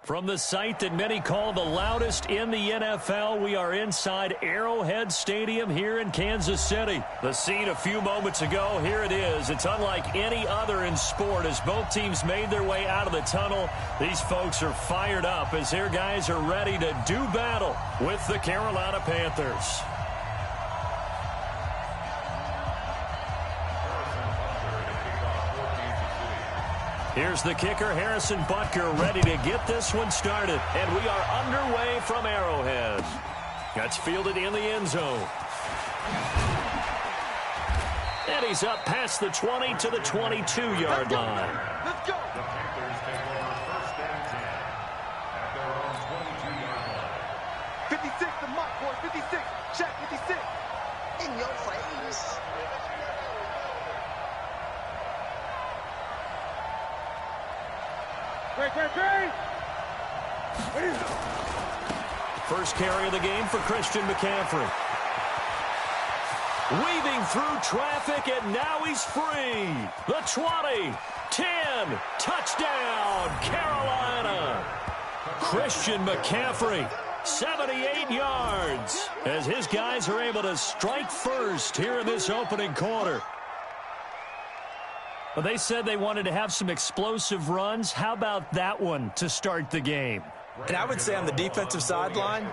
From the site that many call the loudest in the NFL, we are inside Arrowhead Stadium here in Kansas City. The scene a few moments ago, here it is. It's unlike any other in sport as both teams made their way out of the tunnel. These folks are fired up as their guys are ready to do battle with the Carolina Panthers. Here's the kicker, Harrison Butker, ready to get this one started. And we are underway from Arrowhead. That's fielded in the end zone. And he's up past the 20 to the 22-yard line. Let's go. The Panthers take over first and 10 at their own 22-yard line. 56, the mark, boy, 56. Check 56. In your face. Great. First carry of the game for Christian McCaffrey. Weaving through traffic, and now he's free. The 20, 10, touchdown, Carolina. Christian McCaffrey, 78 yards, as his guys are able to strike first here in this opening quarter. Well, they said they wanted to have some explosive runs. How about that one to start the game? And I would say on the defensive sideline,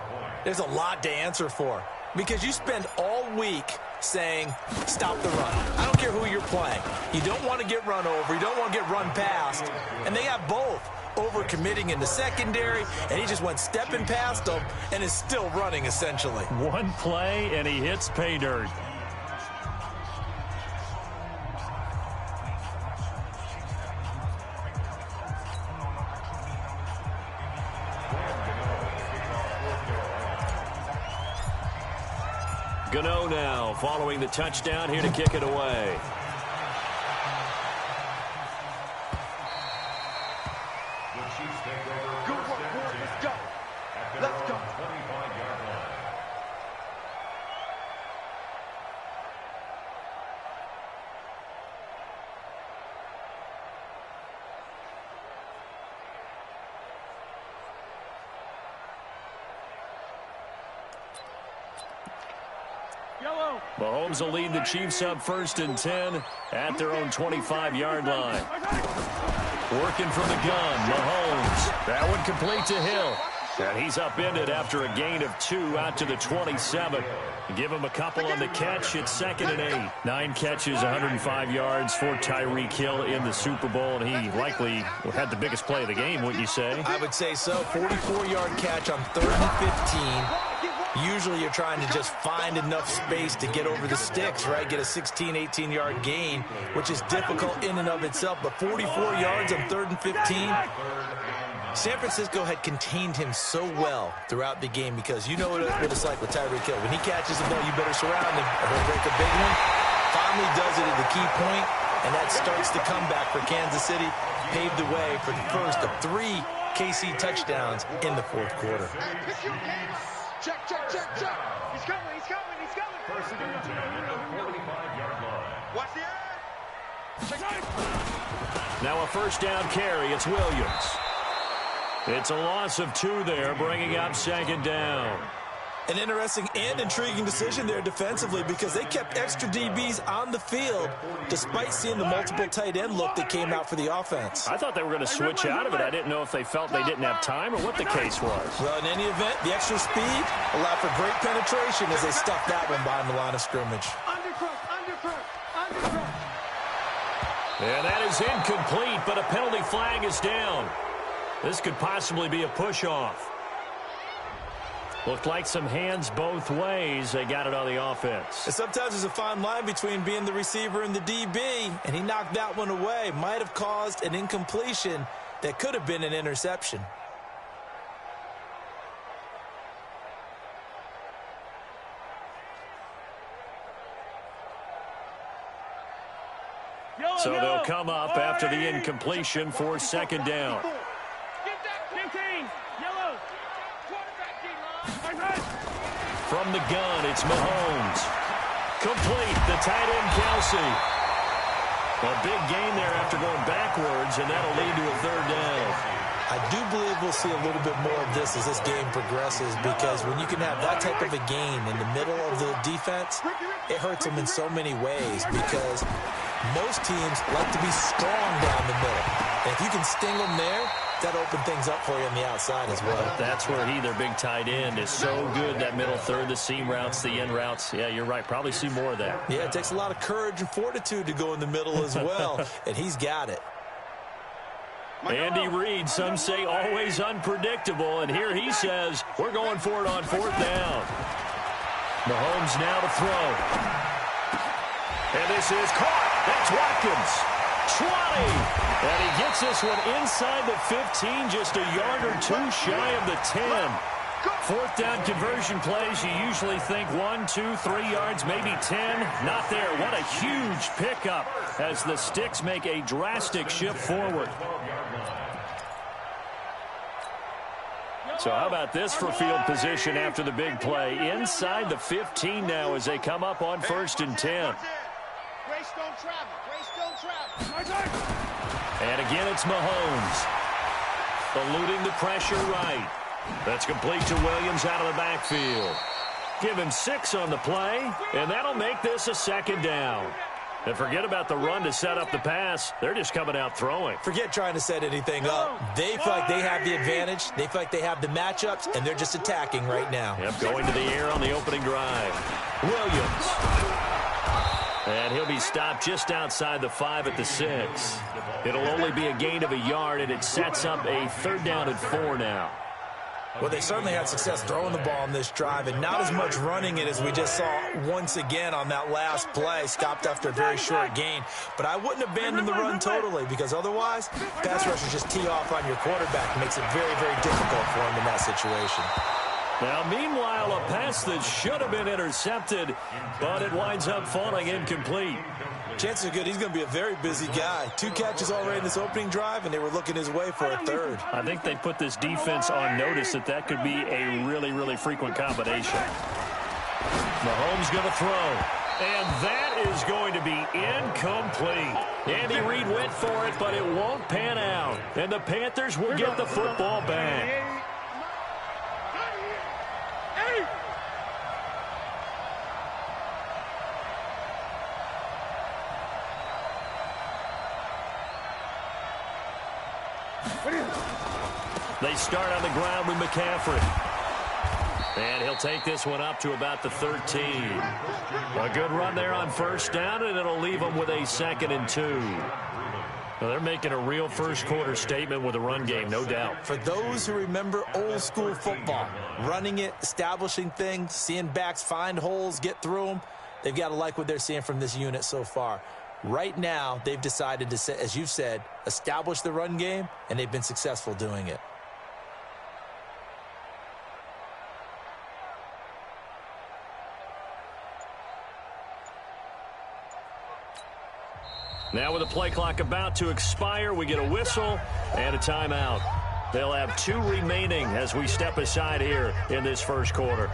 there's a lot to answer for. Because you spend all week saying, stop the run. I don't care who you're playing. You don't want to get run over. You don't want to get run past. And they got both. Over-committing in the secondary, and he just went stepping past them and is still running, essentially. One play, and he hits pay dirt. Gano now following the touchdown here to kick it away. The Chiefs take over Good work, boys. Let's go. Let's go. 25-yard line. Mahomes will lead the Chiefs up first and 10 at their own 25-yard line. Working from the gun, Mahomes. That one complete to Hill. And he's upended after a gain of 2 out to the 27. Give him a couple on the catch. It's 2nd and 8. 9 catches, 105 yards for Tyreek Hill in the Super Bowl. And he likely had the biggest play of the game, wouldn't you say? I would say so. 44-yard catch on 3rd and 15. Usually you're trying to just find enough space to get over the sticks, right? Get a 16, 18-yard gain, which is difficult in and of itself. But 44 yards on 3rd and 15. San Francisco had contained him so well throughout the game because you know what it's like with Tyreek Hill. When he catches the ball, you better surround him or he'll break a big one. Finally does it at the key point, and that starts the comeback for Kansas City. Paved the way for the first of 3 KC touchdowns in the 4th quarter. Check. He's coming. First and 10 at the 45-yard line. Watch the eye. Now a first down carry. It's Williams. It's a loss of 2 there, bringing up 2nd down. An interesting and intriguing decision there defensively because they kept extra DBs on the field despite seeing the multiple tight end look that came out for the offense. I thought they were going to switch out of it. I didn't know if they felt they didn't have time or what the case was. Well, in any event, the extra speed allowed for great penetration as they stuffed that one behind the line of scrimmage. Undercrook. And that is incomplete, but a penalty flag is down. This could possibly be a push-off. Looked like some hands both ways. They got it on the offense. And sometimes there's a fine line between being the receiver and the DB, and he knocked that one away. Might have caused an incompletion that could have been an interception. So they'll come up after the incompletion for 2nd down. From the gun, it's Mahomes. Complete, the tight end, Kelsey. A big gain there after going backwards, and that'll lead to a 3rd down. I do believe we'll see a little bit more of this as this game progresses, because when you can have that type of a gain in the middle of the defense, it hurts them in so many ways, because most teams like to be strong down the middle. And if you can sting them there, that'll open things up for you on the outside as well. That's where their big tight end, is so good, that middle third, the seam routes, the end routes. Yeah, you're right. Probably see more of that. Yeah, it takes a lot of courage and fortitude to go in the middle as well, and he's got it. Andy Reid, some say always unpredictable, and here he says, we're going for it on 4th down. Mahomes now to throw. And this is caught. That's Watkins. 20. And he gets this one inside the 15, just a yard or two shy of the 10. 4th down conversion plays, you usually think 1, 2, 3 yards, maybe 10. Not there. What a huge pickup as the Sticks make a drastic shift forward. So how about this for field position after the big play? Inside the 15 now as they come up on 1st and 10. And again, it's Mahomes. Eluding the pressure right. That's complete to Williams out of the backfield. Give him 6 on the play, and that'll make this a 2nd down. And forget about the run to set up the pass. They're just coming out throwing. Forget trying to set anything up. They feel like they have the advantage. They feel like they have the matchups, and they're just attacking right now. Yep, going to the air on the opening drive. Williams. And he'll be stopped just outside the 5 at the 6. It'll only be a gain of a yard, and it sets up a 3rd down and 4 now. Well, they certainly had success throwing the ball on this drive, and not as much running it as we just saw once again on that last play, stopped after a very short gain. But I wouldn't abandon the run totally, because otherwise, pass rushers just tee off on your quarterback. It makes it very, very difficult for him in that situation. Now, meanwhile, a pass that should have been intercepted, but it winds up falling incomplete. Chances are good he's going to be a very busy guy. 2 catches already in this opening drive, and they were looking his way for a 3rd. I think they put this defense on notice that could be a really, really frequent combination. Mahomes going to throw. And that is going to be incomplete. Andy Reid went for it, but it won't pan out. And the Panthers will get the football back. They start on the ground with McCaffrey. And he'll take this one up to about the 13. A good run there on 1st down, and it'll leave them with a 2nd and 2. Well, they're making a real first-quarter statement with a run game, no doubt. For those who remember old-school football, running it, establishing things, seeing backs find holes, get through them, they've got to like what they're seeing from this unit so far. Right now, they've decided to, as you've said, establish the run game, and they've been successful doing it. Now with the play clock about to expire, we get a whistle and a timeout. They'll have 2 remaining as we step aside here in this first quarter.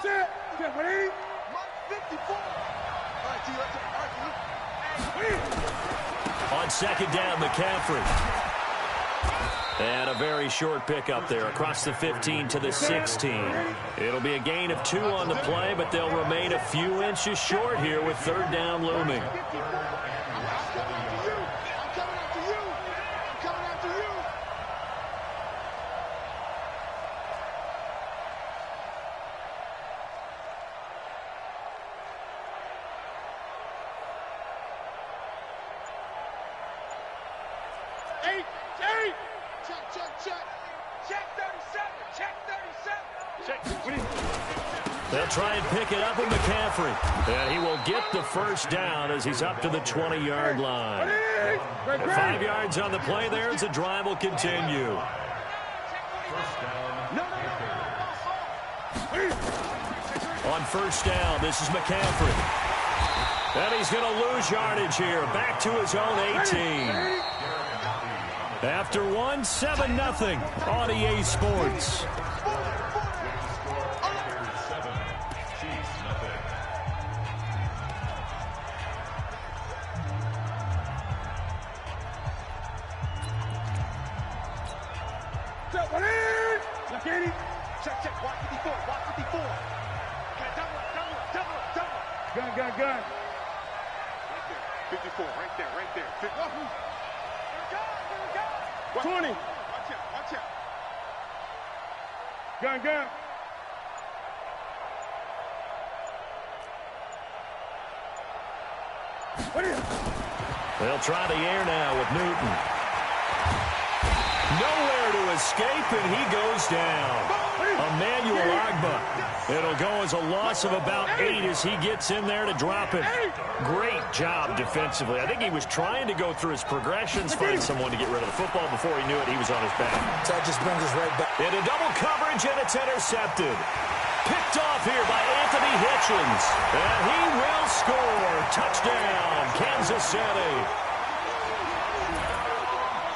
Set. Ready? Mark 54. All right, T, let's On second down, McCaffrey. And a very short pickup there across the 15 to the 16. It'll be a gain of 2 on the play, but they'll remain a few inches short here with third down looming. They'll try and pick it up with McCaffrey. And he will get the first down as he's up to the 20-yard line. 5 yards on the play there as the drive will continue. On first down, this is McCaffrey. And he's going to lose yardage here. Back to his own 18. After one, 7-0 on EA Sports. Check. Watch 54. Watch 54. Okay, double up. Gun. Right there. 54. Right there. 50. 20. Watch out. Gun. They'll try the air now with Newton. Nowhere to escape, and he goes down. Emmanuel Agba. It'll go as a loss of about 8 as he gets in there to drop him. Great job defensively. I think he was trying to go through his progressions, find someone to get rid of the football. Before he knew it, he was on his back. So that just brings us right back. Into double coverage, and it's intercepted. Picked off here by Anthony Hitchens. And he will score. Touchdown, Kansas City.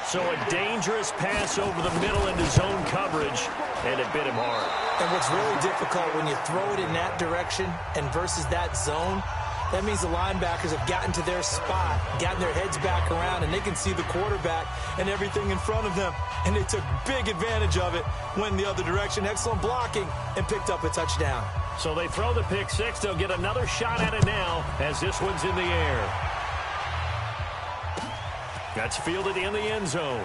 So a dangerous pass over the middle into zone coverage, and it bit him hard. And what's really difficult when you throw it in that direction and versus that zone, that means the linebackers have gotten to their spot, gotten their heads back around, and they can see the quarterback and everything in front of them. And they took big advantage of it, went in the other direction, excellent blocking, and picked up a touchdown. So they throw the pick six. They'll get another shot at it now as this one's in the air. That's fielded in the end zone.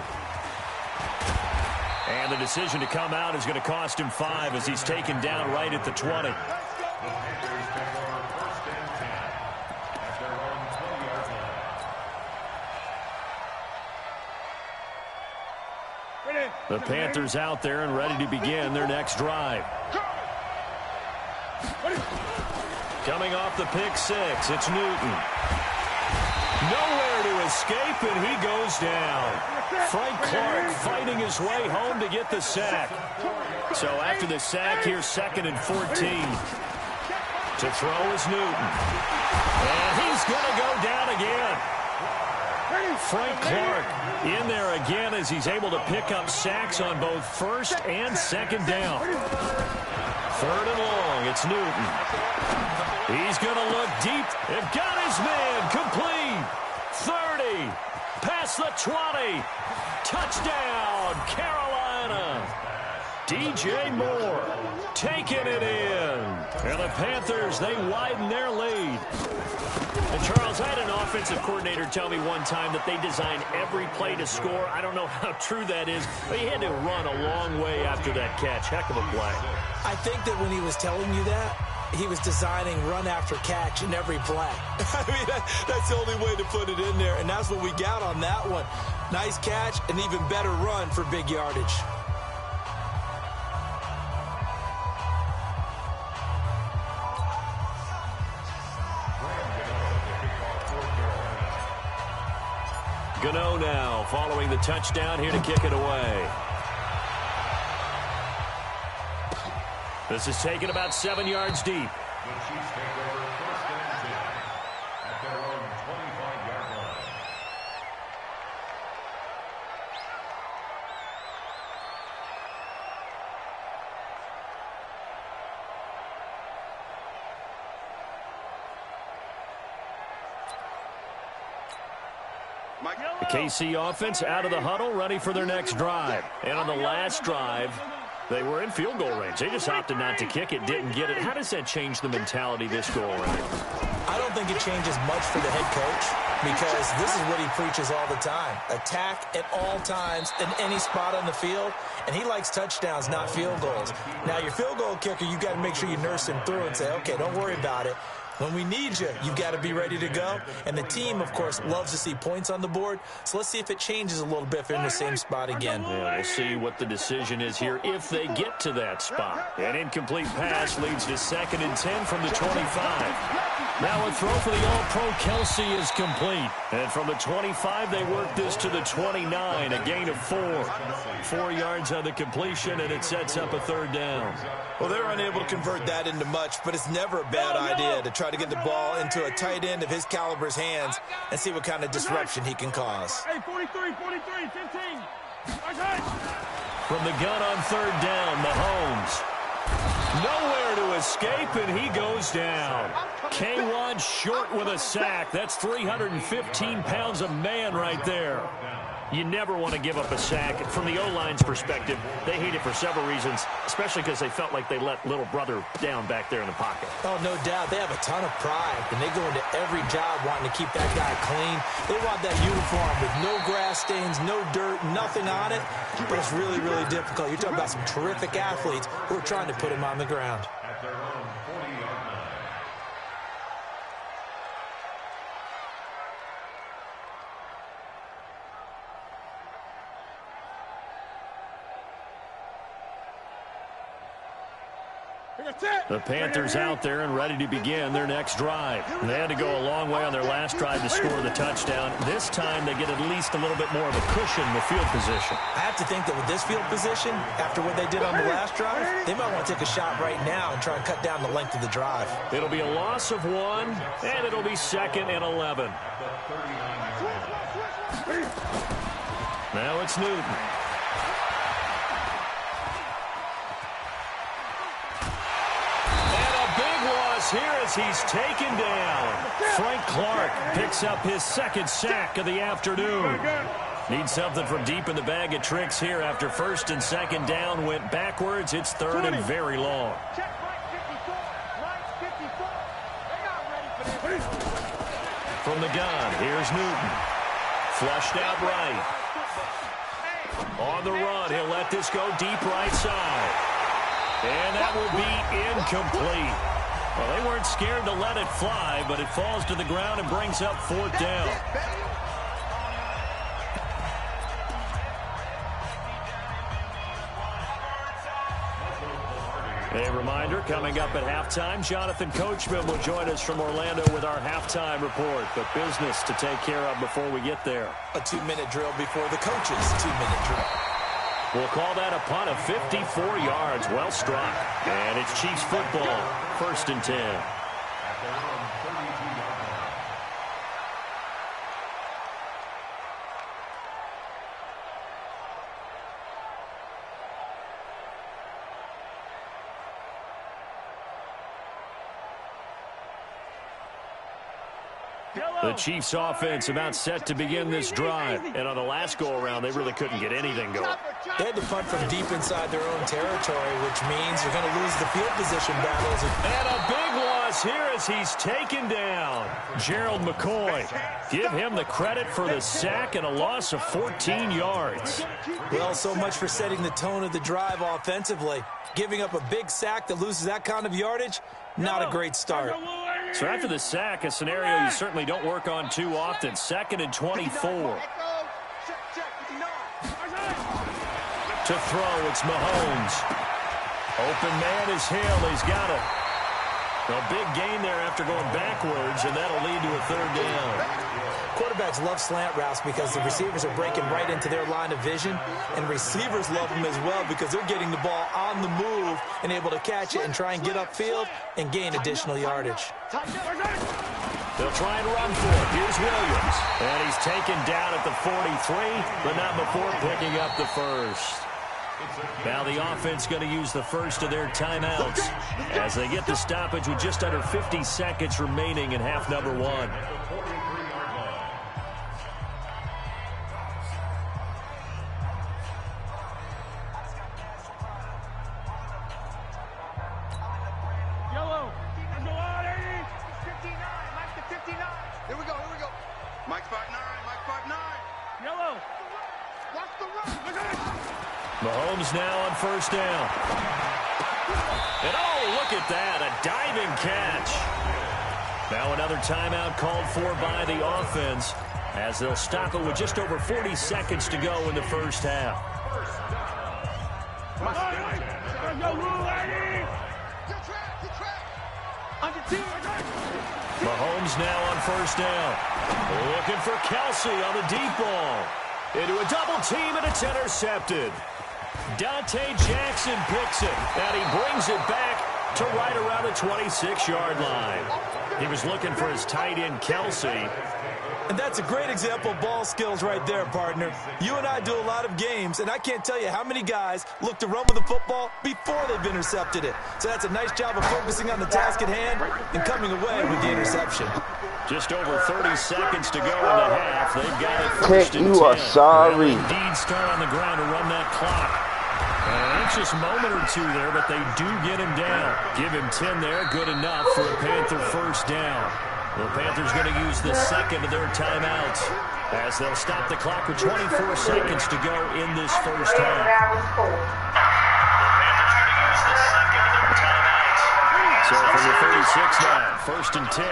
And the decision to come out is going to cost him 5 as he's taken down right at the 20. The Panthers out there and ready to begin their next drive. Coming off the pick six, it's Newton. Nowhere to escape, and he goes down. Frank Clark fighting his way home to get the sack. So after the sack, here's 2nd and 14. To throw is Newton. And he's going to go down again. Frank Clark in there again as he's able to pick up sacks on both first and second down. 3rd and long, it's Newton. He's going to look deep. They've got his man complete. 30, past the 20. Touchdown, Carolina. DJ Moore taking it in. And the Panthers, they widen their lead. And Charles, I had an offensive coordinator tell me one time that they design every play to score. I don't know how true that is, but he had to run a long way after that catch. Heck of a play. I think that when he was telling you that, he was designing run after catch in every play. I mean, that's the only way to put it in there, and that's what we got on that one. Nice catch, an even better run for big yardage. Gano now following the touchdown here to kick it away. This is taken about 7 yards deep. The Chiefs take over 1st and 10 at their own 25-yard line. The KC offense out of the huddle, ready for their next drive. And on the last drive, they were in field goal range. They just opted not to kick it, didn't get it. How does that change the mentality this go around? I don't think it changes much for the head coach because this is what he preaches all the time. Attack at all times in any spot on the field, and he likes touchdowns, not field goals. Now, your field goal kicker, you got to make sure you nurse him through and say, okay, don't worry about it. When we need you, you've got to be ready to go. And the team, of course, loves to see points on the board. So let's see if it changes a little bit if they're in the same spot again. Yeah, we'll see what the decision is here if they get to that spot. An incomplete pass leads to 2nd and 10 from the 25. Now a throw for the All-Pro Kelsey is complete. And from the 25, they work this to the 29, a gain of 4. 4 yards on the completion, and it sets up a 3rd down. Well, they're unable to convert that into much, but it's never a bad idea to try to get the ball into a tight end of his caliber's hands and see what kind of disruption he can cause. Hey, 43, 15. From the gun on 3rd down, Mahomes. Nowhere to escape, and he goes down. K1 short with a sack. That's 315 pounds of man right there. You never want to give up a sack. From the O-line's perspective, they hate it for several reasons, especially because they felt like they let little brother down back there in the pocket. Oh, no doubt. They have a ton of pride, and they go into every job wanting to keep that guy clean. They want that uniform with no grass stains, no dirt, nothing on it, but it's really, really difficult. You're talking about some terrific athletes who are trying to put him on the ground. At their own 40-yard line. The Panthers out there and ready to begin their next drive. They had to go a long way on their last drive to score the touchdown. This time they get at least a little bit more of a cushion in the field position. I have to think that with this field position, after what they did on the last drive, they might want to take a shot right now and try and cut down the length of the drive. It'll be a loss of 1, and it'll be 2nd and 11. Now it's Newton. Here as he's taken down. Frank Clark picks up his 2nd sack of the afternoon. Needs something from deep in the bag of tricks here after 1st and 2nd down went backwards. It's 3rd and very long. From the gun, here's Newton. Flushed out right. On the run, he'll let this go deep right side. And that will be incomplete. Well, they weren't scared to let it fly, but it falls to the ground and brings up 4th down. A reminder, coming up at halftime, Jonathan Coachman will join us from Orlando with our halftime report. But business to take care of before we get there. A 2-minute drill before the coach's 2-minute drill. We'll call that a punt of 54 yards. Well struck. And it's Chiefs football. 1st and 10. At their own 32-yard line. The Chiefs offense about set to begin this drive. And on the last go-around, they really couldn't get anything going. They had to punt from deep inside their own territory, which means you're going to lose the field position battles. And a big loss here as he's taken down. Gerald McCoy. Give him the credit for the sack and a loss of 14 yards. Well, so much for setting the tone of the drive offensively. Giving up a big sack that loses that kind of yardage, not a great start. So after the sack, a scenario you certainly don't work on too often. 2nd and 24. To throw, it's Mahomes. Open man is Hill. He's got it. A big gain there after going backwards, and that'll lead to a 3rd down. Quarterbacks love slant routes because the receivers are breaking right into their line of vision, and receivers love them as well because they're getting the ball on the move and able to catch it and try and get upfield and gain additional yardage. They'll try and run for it. Here's Williams. And he's taken down at the 43, but not before picking up the 1st. Now the offense going to use the first of their timeouts as they get the stoppage with just under 50 seconds remaining in half number 1. Mahomes now on first down. And oh, look at that, a diving catch. Now another timeout called for by the offense as they'll stop it with just over 40 seconds to go in the first half. Mahomes now on first down. Looking for Kelsey on the deep ball. Into a double team, and it's intercepted. Dante Jackson picks it, and he brings it back to right around the 26-yard line. He was looking for his tight end, Kelsey. And that's a great example of ball skills right there, partner. You and I do a lot of games, and I can't tell you how many guys look to run with the football before they've intercepted it. So that's a nice job of focusing on the task at hand and coming away with the interception. Just over 30 seconds to go in the half. They've got it first and 10. You are sorry. They'll indeed start on the ground to run that clock. An anxious moment or two there, but they do get him down. Give him 10 there, good enough for a Panther first down. The Panthers going to use the second of their timeouts as they'll stop the clock with 24 seconds to go in this first half. The Panthers going to use the second of their timeouts. So from the 36 now, first and 10.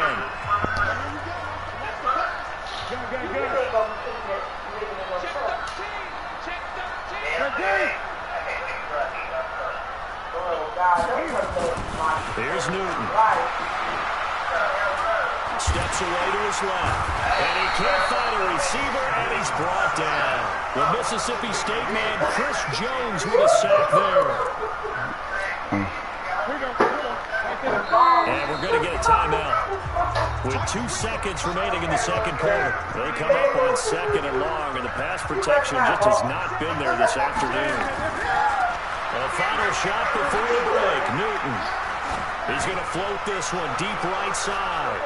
Here's Newton. Steps away to his left. And he can't find a receiver, and he's brought down. The Mississippi State man, Chris Jones, with a sack there. And we're going to get a timeout. With 2 seconds remaining in the second quarter, they come up on second and long, and the pass protection just has not been there this afternoon. A final shot before the break. Newton. He's going to float this one deep right side.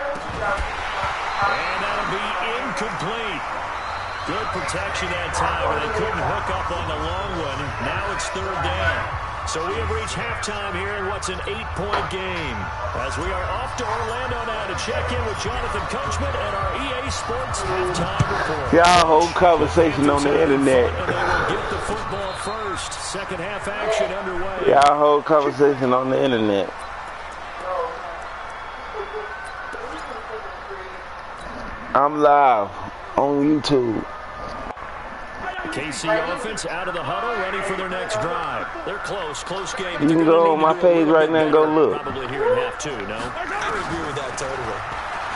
And that'll be incomplete. Good protection that time, but they couldn't hook up on the long one. Now it's third down. So we have reached halftime here in what's an 8-point game. As we are off to Orlando now to check in with Jonathan Coachman and our EA Sports halftime report. Y'all whole conversation on the internet. And they will get the football first. Second half action underway. Y'all whole conversation on the internet. I'm live on YouTube. KC offense out of the huddle, ready for their next drive. They're close game. You can go on my page right now and go look. Probably here in half 2, no? I would agree with that totally.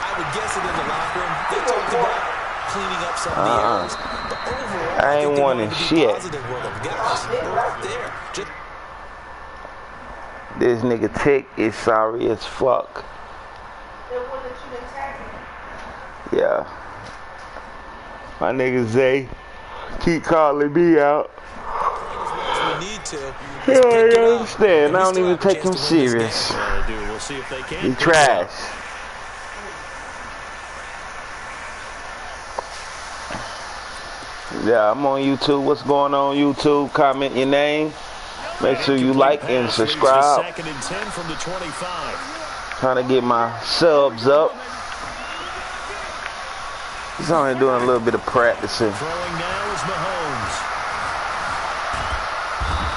I would guess it in the locker room. They talked about cleaning up some of the errors. But overall, I ain't wanting shit. Positive with them. Guys, they're right there. Just This nigga Tech is sorry as fuck. Yeah. My nigga Zay keep calling me out. we need to. Yeah, I understand. I don't even take him serious. We'll see if they can. He trash. Yeah, I'm on YouTube. What's going on YouTube? Comment your name. Make sure you like and subscribe. Second and 10 from the 25. Trying to get my subs up. He's only doing a little bit of practicing. Throwing now is Mahomes.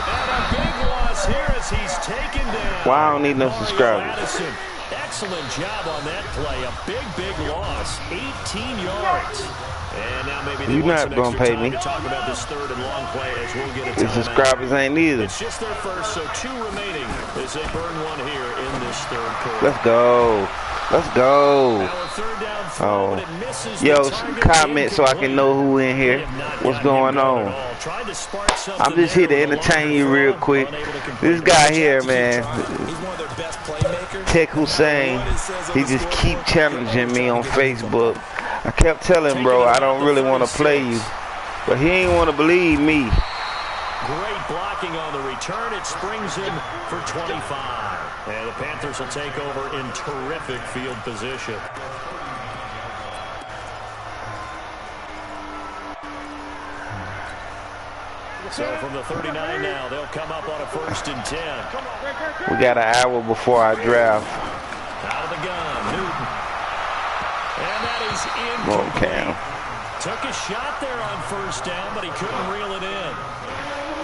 And a big loss here as he's taken down. Why I don't need no subscribers? Addison. Excellent job on that play. A big loss. 18 yards. And now maybe You're not gonna pay me. To talk about this third and long play as we'll get a The subscribers ain't either. It's just their first, so 2 remaining as they burn one here in this third quarter. Let's go. Let's go. Now a third down throw, but it misses the Yo, target. comment so I can know who in here. What's going on? I'm just here to entertain you real quick. This guy here, man, Tech Hussein, he just keep challenging me on Facebook. I kept telling him, bro, I don't really want to play you, but he ain't want to believe me. Great blocking on the return. It springs him for 25. And the Panthers will take over in terrific field position. So from the 39 now, they'll come up on a first and 10. We got an hour before our draft. Out of the gun, Newton. And that is More incomplete. Cam. Took a shot there on first down, but he couldn't reel it in.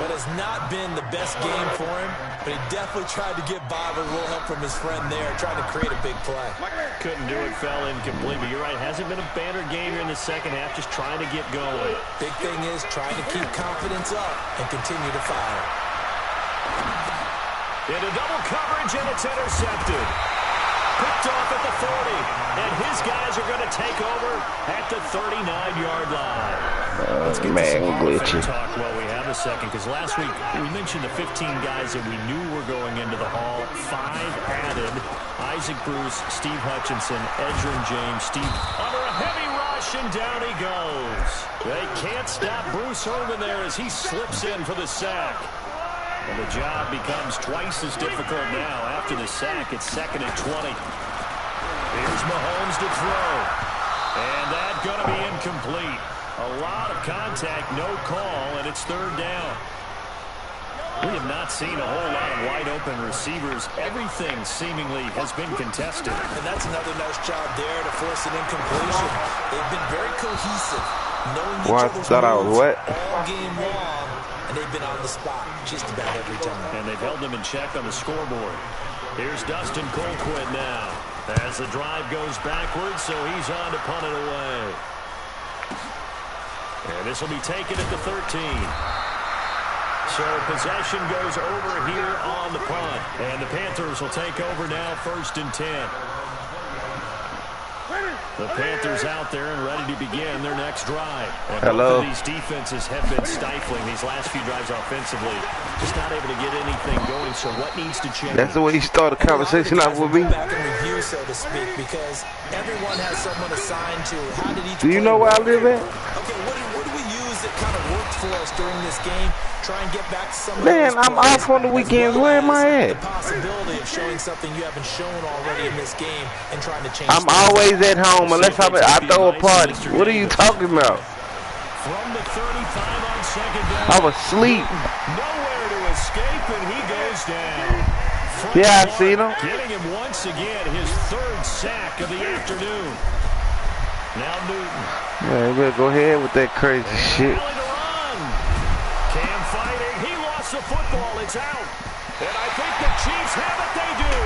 That has not been the best game for him, but he definitely tried to get by with a little help from his friend there, trying to create a big play. Couldn't do it, fell incomplete, but you're right, hasn't been a banner game here in the second half, just trying to get going. Big thing is trying to keep confidence up and continue to fire. Into double coverage, and it's intercepted. Picked off at the 40, and his guys are going to take over at the 39-yard line. Let's get man, glitchy talk while we have a second, because last week we mentioned the 15 guys that we knew were going into the Hall. 5 added: Isaac Bruce, Steve Hutchinson, Edgerrin James, Steve under a heavy rush, and down he goes. They can't stop Bruce Irvin there as he slips in for the sack. And the job becomes twice as difficult now. After the sack, it's 2nd and 20. Here's Mahomes to throw. And that's going to be incomplete. A lot of contact, no call, and it's 3rd down. We have not seen a whole lot of wide-open receivers. Everything seemingly has been contested. And that's another nice job there to force an incompletion. They've been very cohesive, knowing each other's moves all game long. And they've been on the spot just about every time. And they've held them in check on the scoreboard. Here's Dustin Colquitt now. As the drive goes backwards, so he's on to punt it away. And this will be taken at the 13. So possession goes over here on the punt. And the Panthers will take over now, 1st and 10. The Panthers out there and ready to begin their next drive. And both of these defenses have been stifling these last few drives offensively. Just not able to get anything going, so what needs to change? That's the way you start a conversation out with me. Back in review, so to speak, because everyone has someone assigned to how did each Do you know where I live at? Okay, what do we use that kind of worked for us during this game? Try and get back to some of Man, I'm off on the weekends. Where am I at? The possibility of showing something you haven't shown already in this game and trying to change. I'm always at home unless I throw a party. What are you talking about? From the 35 on 2nd down. I was asleep. Nowhere to escape, and he goes down. Yeah, I seen him. Getting him once again, his 3rd sack of the afternoon. Now Newton. Man, you better go ahead with that crazy shit. Cam fighting. He lost the football. It's out. And I think the Chiefs have it. They do.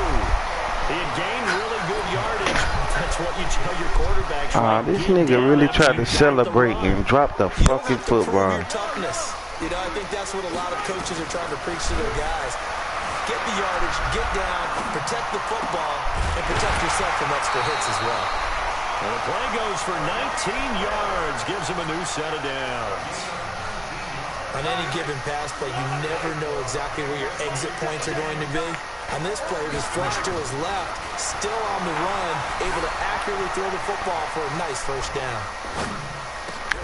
He had gained really good yardage. That's what you tell your quarterbacks. This nigga really tried to celebrate and drop the fucking football. Toughness. You know, I think that's what a lot of coaches are trying to preach to their guys. Get the yardage, get down, protect the football, and protect yourself from extra hits as well. And the play goes for 19 yards. Gives him a new set of downs. On any given pass play, you never know exactly where your exit points are going to be. On this play, it was flushed to his left, still on the run, able to accurately throw the football for a nice 1st down.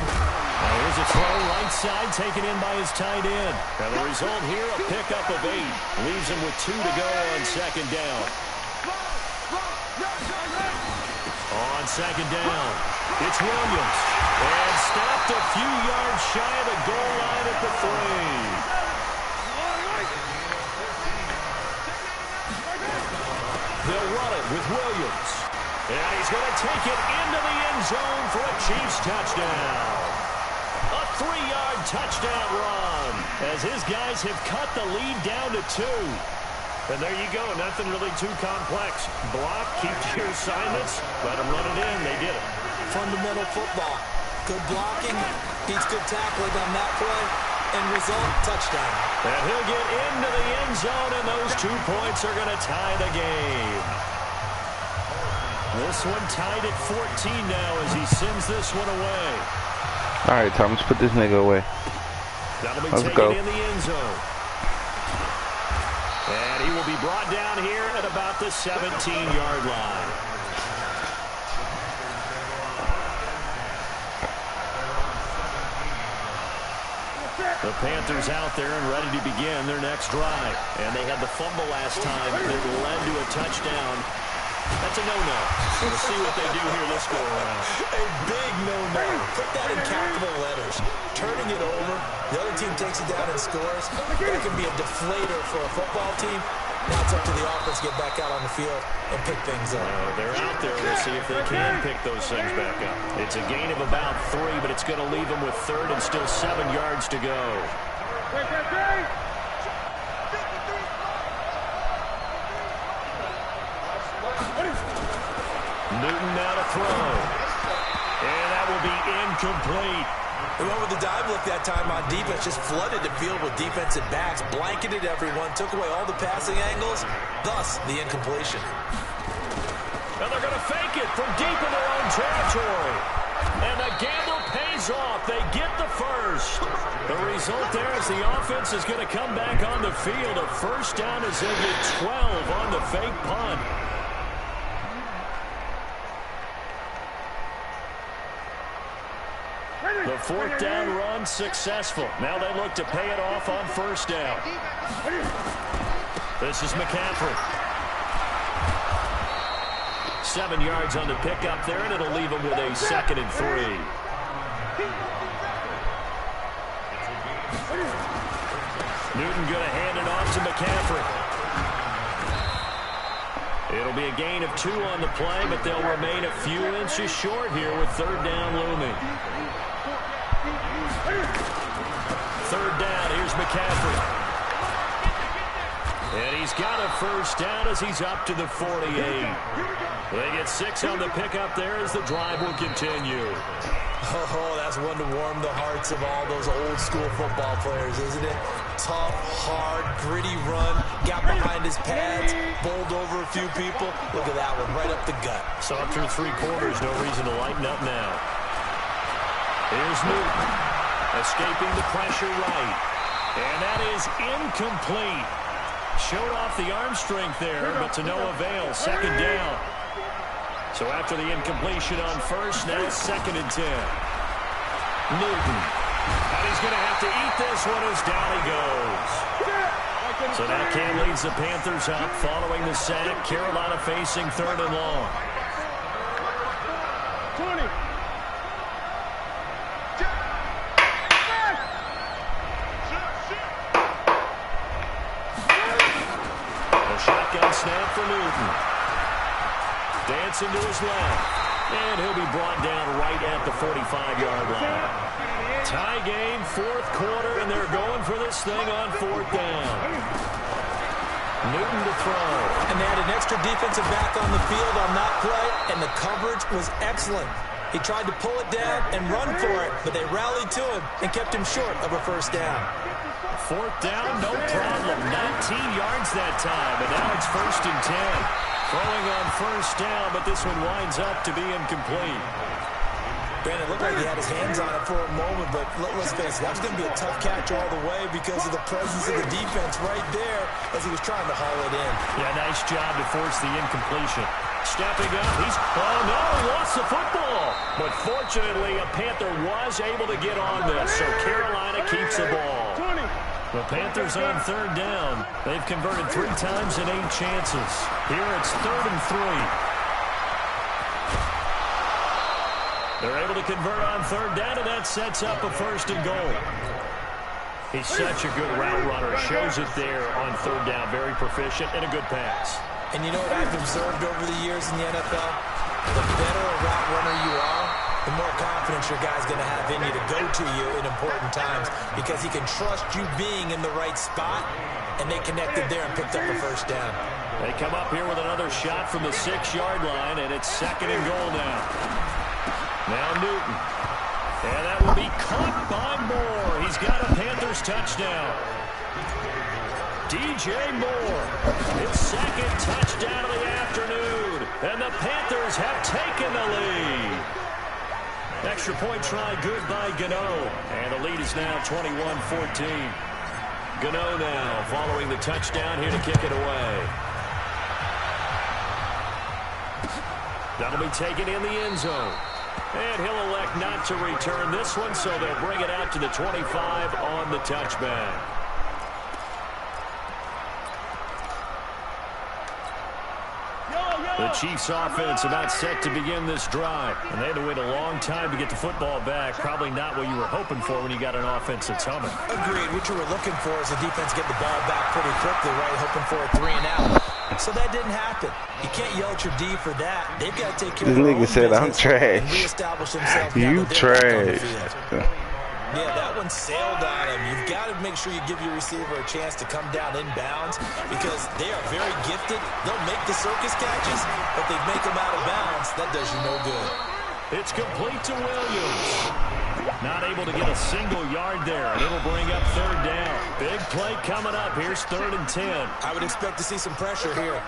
Now here's a throw right side taken in by his tight end. And the result here, a pickup of 8. Leaves him with 2 to go on 2nd down. On 2nd down, it's Williams. And stopped a few yards shy of the goal line at the 3. They'll run it with Williams. And he's going to take it into the end zone for a Chiefs touchdown. A 3-yard touchdown run as his guys have cut the lead down to 2. And there you go. Nothing really too complex. Block, keep your assignments, let them run it in. They did it. Fundamental football. Good blocking, beats good tackling on that play, and result, touchdown. And he'll get into the end zone, and those 2 points are going to tie the game. This one tied at 14 now as he sends this one away. All right, Thomas, put this nigga away. That'll be Let's taken go. in the end zone. And he will be brought down here at about the 17-yard line. The Panthers out there and ready to begin their next drive. And they had the fumble last time that led to a touchdown. That's a no-no. We'll see what they do here this go-around. A big no-no. Put that in capital letters. Turning it over, the other team takes it down and scores. That can be a deflator for a football team. Now it's up to the offense to get back out on the field and pick things up. They're out there. We'll see if they can pick those things back up. It's a gain of about 3, but it's going to leave them with third and still 7 yards to go. Newton now to throw. And that will be incomplete. They went with the dive look that time on defense, just flooded the field with defensive backs, blanketed everyone, took away all the passing angles, thus the incompletion. And they're going to fake it from deep in their own territory. And the gamble pays off. They get the first. The result there is the offense is going to come back on the field. A first down as they get 12 on the fake punt. The fourth down run successful. Now they look to pay it off on first down. This is McCaffrey. 7 yards on the pickup there, and it'll leave him with a 2nd and 3. Newton going to hand it off to McCaffrey. It'll be a gain of 2 on the play, but they'll remain a few inches short here with third down looming. Third down, here's McCaffrey. And he's got a first down as he's up to the 48. They get 6 on the pickup there as the drive will continue. Oh, that's one to warm the hearts of all those old school football players, isn't it? Tough, hard, gritty run, got behind his pads, bowled over a few people. Look at that one, right up the gut. So up through 3 quarters, no reason to lighten up now. Here's Newton, escaping the pressure right. And that is incomplete. Showed off the arm strength there, but to no avail. Second down. So after the incompletion on first, now 2nd and 10. Newton. And he's going to have to eat this one as down he goes. So now Cam leads the Panthers up following the sack. Carolina facing 3rd and long. 20. Shotgun snap for Newton. Dancing to his left. And he'll be brought down right at the 45-yard line. Tie game, 4th quarter, and they're going for this thing on 4th down. Newton to throw. And they had an extra defensive back on the field on that play, and the coverage was excellent. He tried to pull it down and run for it, but they rallied to him and kept him short of a first down. 4th down, no problem. 19 yards that time, and now it's 1st and 10. Throwing on first down, but this one winds up to be incomplete. Brandon, it looked like he had his hands on it for a moment, but let's face it, that was going to be a tough catch all the way because of the presence of the defense right there as he was trying to haul it in. Yeah, nice job to force the incompletion. Stepping up, oh no, lost the football. But fortunately, a Panther was able to get on this, so Carolina keeps the ball. The Panthers on 3rd down. They've converted 3 times in 8 chances. Here it's 3rd and 3. They're able to convert on 3rd down, and that sets up a 1st and goal. He's such a good route runner. Shows it there on 3rd down. Very proficient and a good pass. And you know what I've observed over the years in the NFL? The better a route runner you are, the more confidence your guy's going to have in you to go to you in important times because he can trust you being in the right spot, and they connected there and picked up a first down. They come up here with another shot from the 6-yard line, and it's 2nd and goal now. Now Newton. And that will be caught by Moore. He's got a Panthers touchdown. DJ Moore, his 2nd touchdown of the afternoon. And the Panthers have taken the lead. Extra point try good by Gano. And the lead is now 21-14. Gano now following the touchdown here to kick it away. That'll be taken in the end zone. And he'll elect not to return this one, so they'll bring it out to the 25 on the touchback. The Chiefs offense about set to begin this drive. And they had to wait a long time to get the football back. Probably not what you were hoping for when you got an offense that's humming. Agreed. What you were looking for is the defense get the ball back pretty quickly, right? Hoping for a 3 and out. So that didn't happen. You can't yell at your D for that. They've got to take care of their own said, I'm business trash. and reestablish themselves. You trash. Yeah, that one sailed on him. You've got to make sure you give your receiver a chance to come down inbounds because they are very gifted. They'll make the circus catches, but they make them out of bounds. That does you no good. It's complete to Williams. Not able to get a single yard there, and it'll bring up 3rd down. Big play coming up. Here's 3rd and 10. I would expect to see some pressure here.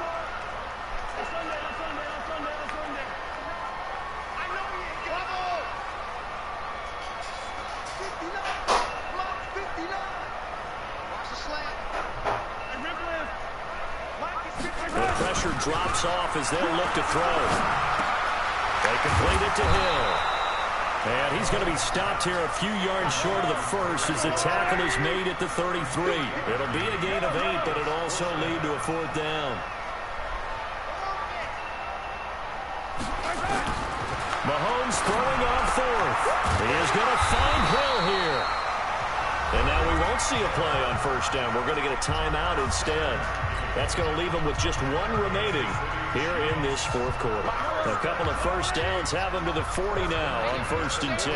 Drops off as they'll look to throw. They complete it to Hill. And he's going to be stopped here a few yards short of the first as the tackle is made at the 33. It'll be a gain of 8, but it'll also lead to a 4th down. Mahomes throwing on 4th. He is going to find Hill here. And now we won't see a play on 1st down. We're going to get a timeout instead. That's going to leave them with just 1 remaining here in this 4th quarter. A couple of 1st downs have them to the 40 now on 1st and 10.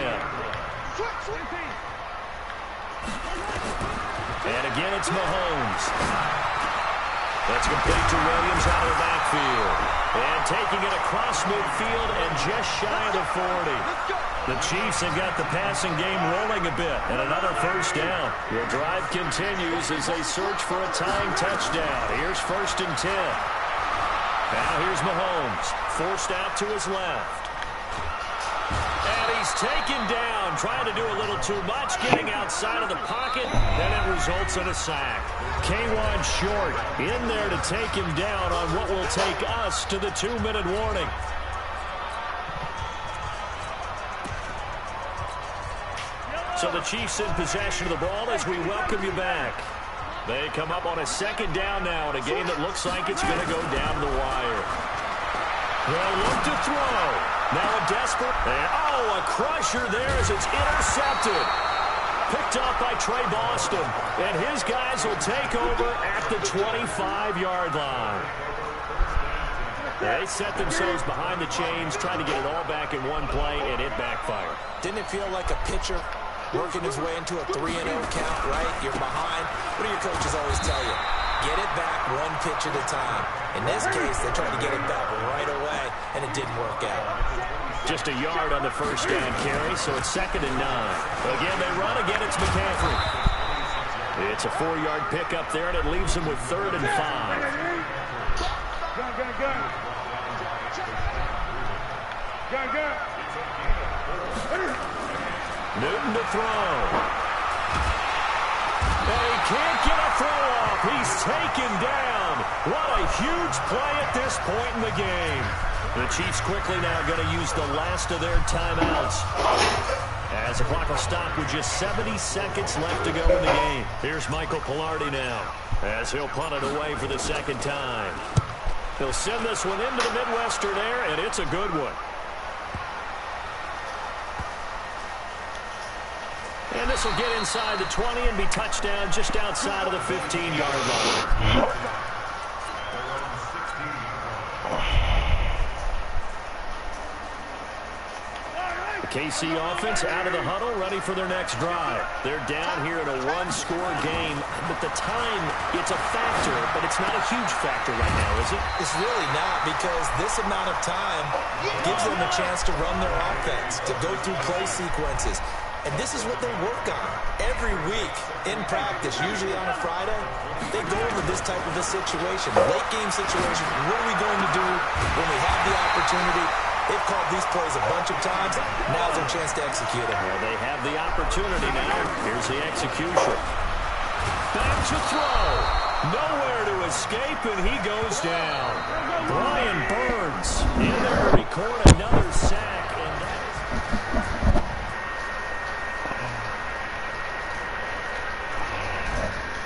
And again, it's Mahomes. That's complete to Williams out of the backfield. And taking it across midfield and just shy of the 40. The Chiefs have got the passing game rolling a bit, and another 1st down. The drive continues as they search for a tying touchdown. Here's 1st and 10. Now here's Mahomes, forced out to his left. And he's taken down, trying to do a little too much, getting outside of the pocket, and it results in a sack. K1 short in there to take him down on what will take us to the 2-minute warning. So the Chiefs in possession of the ball as we welcome you back. They come up on a 2nd down now in a game that looks like it's going to go down the wire. They'll look to throw. Now a desperate. And, a crusher there as it's intercepted. Picked off by Trey Boston. And his guys will take over at the 25-yard line. They set themselves behind the chains, trying to get it all back in one play, and it backfired. Didn't it feel like a pitcher working his way into a 3-0 count, right? You're behind. What do your coaches always tell you? Get it back 1 pitch at a time. In this case, they tried to get it back right away, and it didn't work out. Just a yard on the 1st down carry, so it's 2nd and 9. Again, they run. Again, it's McCaffrey. It's a 4-yard pickup there, and it leaves them with 3rd and 5. Newton to throw. And he can't get a throw off. He's taken down. What a huge play at this point in the game. The Chiefs quickly now going to use the last of their timeouts, as the clock will stop with just 70 seconds left to go in the game. Here's Michael Pilardi now, as he'll punt it away for the 2nd time. He'll send this one into the Midwestern air, and it's a good one. And this will get inside the 20 and be touchdown just outside of the 15-yard line. The KC offense out of the huddle, ready for their next drive. They're down here in a 1-score game, but the time, it's a factor, but it's not a huge factor right now, is it? It's really not, because this amount of time gives them a chance to run their offense, to go through play sequences. And this is what they work on every week in practice, usually on a Friday. They go over this type of a situation, late game situation. What are we going to do when we have the opportunity? They've called these plays a bunch of times. Now's their chance to execute it. Well, they have the opportunity now. Here's the execution. Back to throw. Nowhere to escape, and he goes down. Brian Burns in there to record another sack.